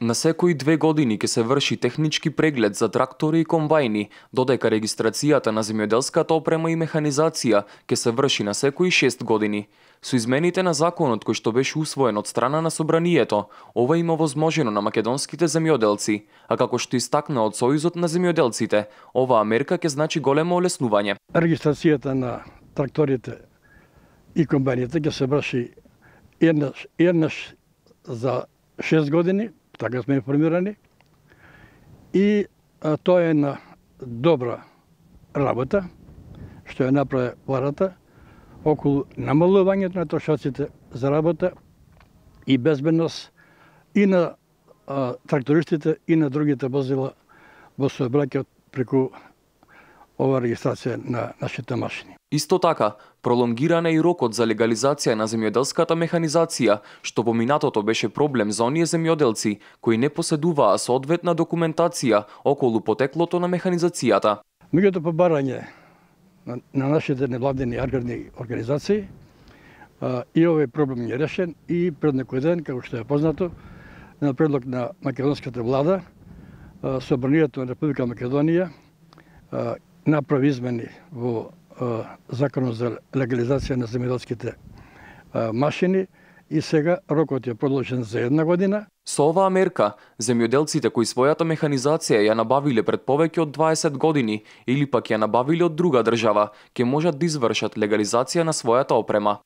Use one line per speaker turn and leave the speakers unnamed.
На секои 2 години ќе се врши технички преглед за трактори и комбајни, додека регистрацијата на земјоделската опрема и механизација ќе се врши на секои 6 години. Со измените на законот кој што беше усвоен од страна на Собранието, ова има возможено на македонските земјоделци, а како што истакна од Сојузот на земјоделците, оваа мерка ќе значи големо олеснување.
Регистрацијата на тракторите и комбајните ќе се врши еднаш за 6 години, така сме информирани, и тоа е на добра работа, што ја направи владата, околу намалувањето на трошоците за работа и безбедност и на трактористите и на другите возила во сообраќајот преку ова регистрација на нашите машини.
Исто така, пролонгирана е и рокот за легализација на земјоделската механизација, што во минатото беше проблем за оние земјоделци кои не поседуваа соодветна документација околу потеклото на механизацијата.
Меѓуто по барање на нашите невладени аграрни организации и овој проблем е решен и пред некој ден, како што е познато, на предлог на македонската влада, Собранието на Република Македонија направи измени во Законот за легализација на земјоделските машини и сега рокот е продолжен за 1 година.
Со оваа мерка, земјоделците кои својата механизација ја набавиле пред повеќе од 20 години или пак ја набавиле од друга држава, ќе можат да извршат легализација на својата опрема.